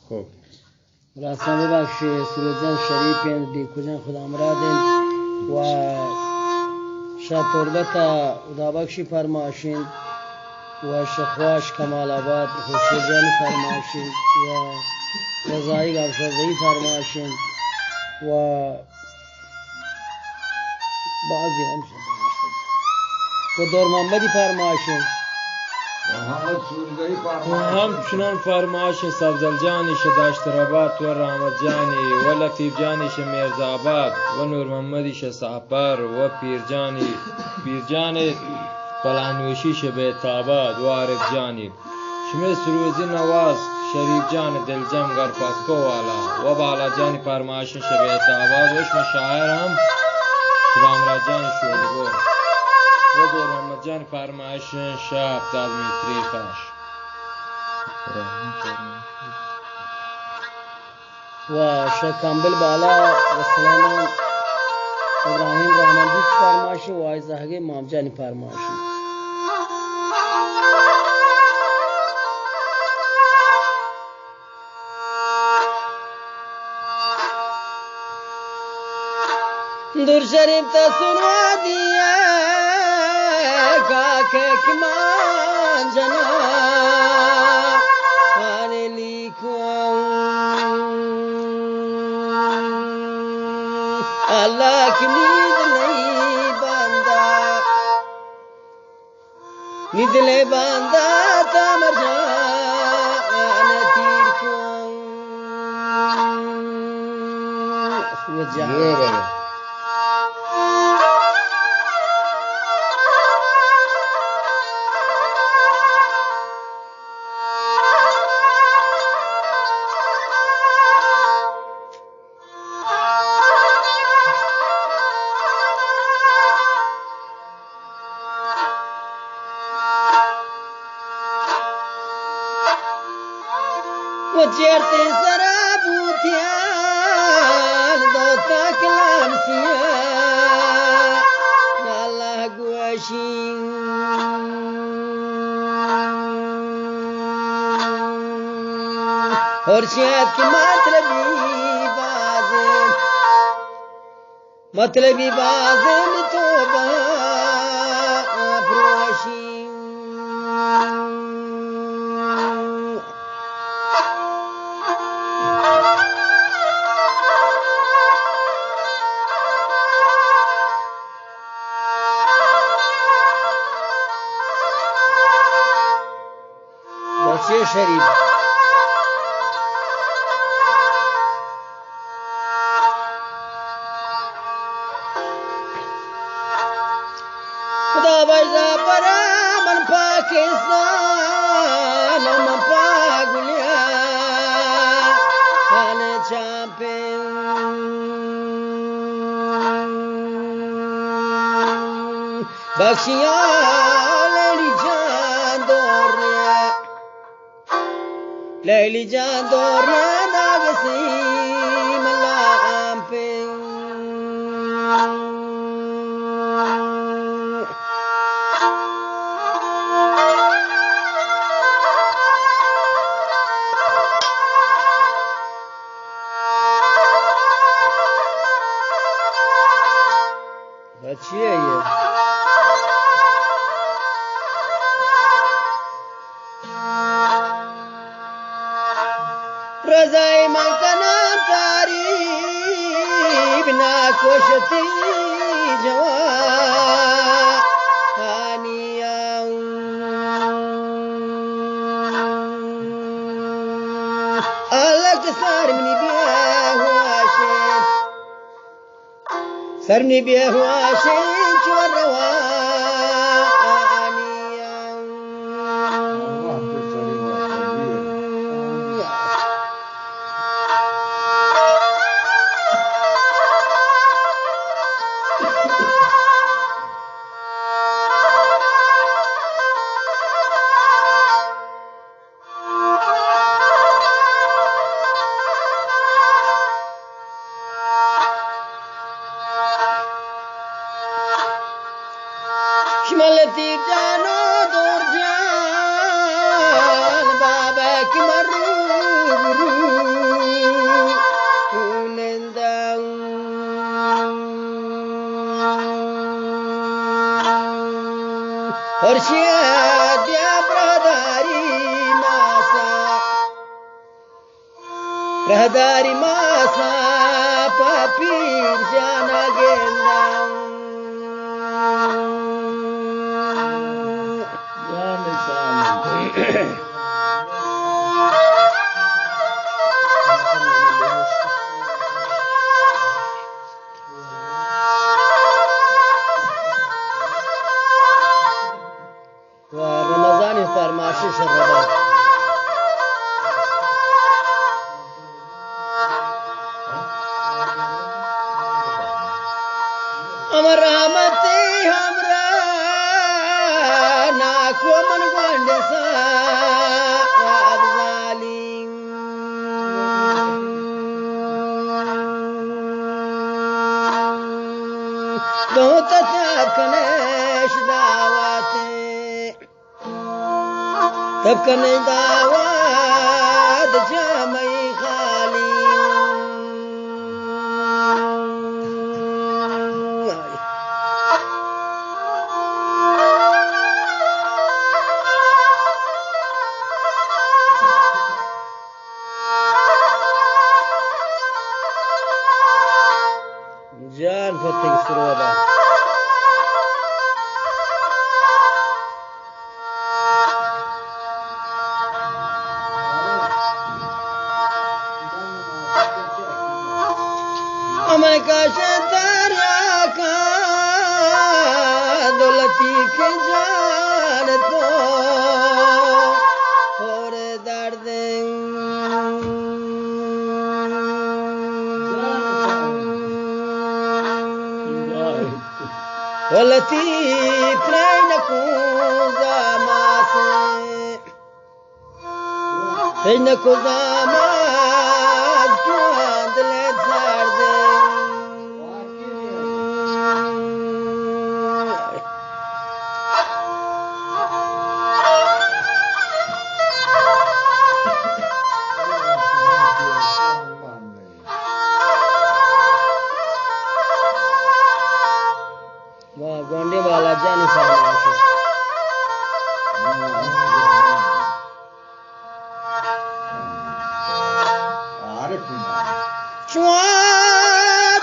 خب راستان ببخشید سروجان شریفین بیکوجان خدا مرادین و شاه تربتا خدا بخشی فرماشین و شخواش کمال آباد خوشیجان فرماشین و رضایی گفشازهی فرماشین و بعضی همشون و دور محمدی فرماشین محمد سورزایی و همچنان فرمایش سبزل جانیش داشتراباد و رحمت جانی و لطیف جانیش میرزاباد و نور محمدیش سعپر و پیرجانی فلانوشیش بیتاباد و عارف جانی شمی سروزی نواز شریف جان دلجم گرپاسکو والا و بالا جانی فرمایش بیتاباد و اسم شاعر هم رامرا جان شولگور و دور محمد جان فرمایش شاه افتاد میتری خاش و شیخ کامبل بالا و سلیمان ابراهیم رحمان دوست فرماشین و آیزهگی مامجانی فرماشین دور شریف تا سنوا دیا کاکے کمان جنا آنے لیکو اللہ کی نید نہیں باندھا نید لے باندھا تامر جان تیر کو جان وہ چیرتے سرا بوتیان دوتا کلام سیا اللہ گوشین اور شاید کی مطلبی بازن توبہ پروشین بچے شریف خدا بجا پر من پاکستان من پاگلیا کھانے چاپے بخشیاں لیلی جان دوریا لیلی جان دوریا داغسیم اللہ پہ अच्छी है ये रज़ाई मंकना तारीब ना कोशती जवानिया अलग सरमनी सरनी बिया हुआ शें चोरवा de Bradari masa papir jana gendam ورمضان فرماشي شربات امر رحمتي हमरा नाको मन गोंडसा अफजाली बहुत तकनेश दावते तब कने दावत जमई खाली جان فتح سرودا अमर का शतरिया का दौलती के जान तो और दर्द दौलती प्रेम को जामासे प्रेम को जामास चांद ले दर्द गोंडे वाला जाने फरमाइश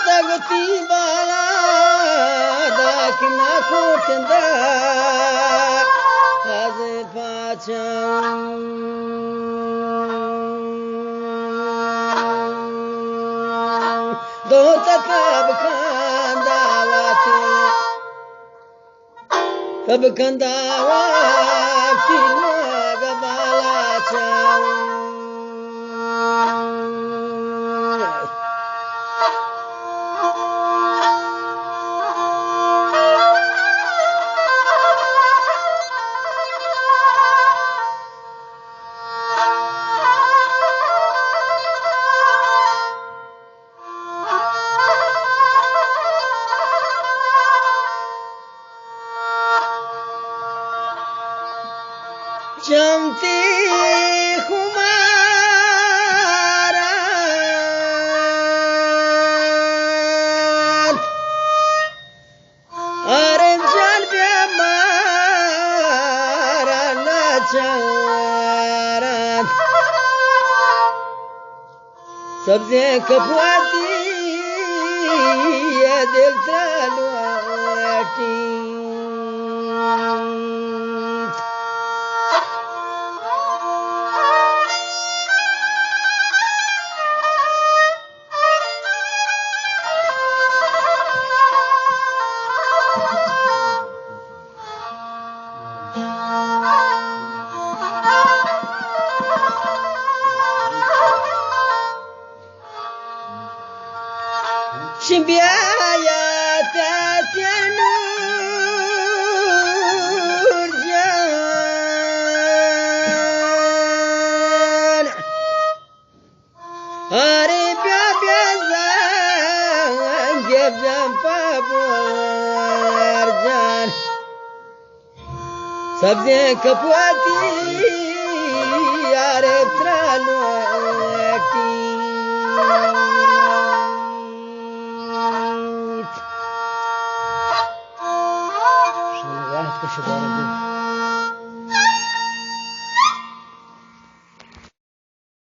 तगती बाला दाखना कोटंदा आज पाचा दो तब खांदावाते कब कंदावा किलो गबाला चाऊ चमती खुमारा अरे जान पे मारा नचारा सबसे कपवाती ये दिल तलवाटी Shimbiaya tatanur jan Are bya zan gebzan pabur jan Sabze kapwati are tralwati شباب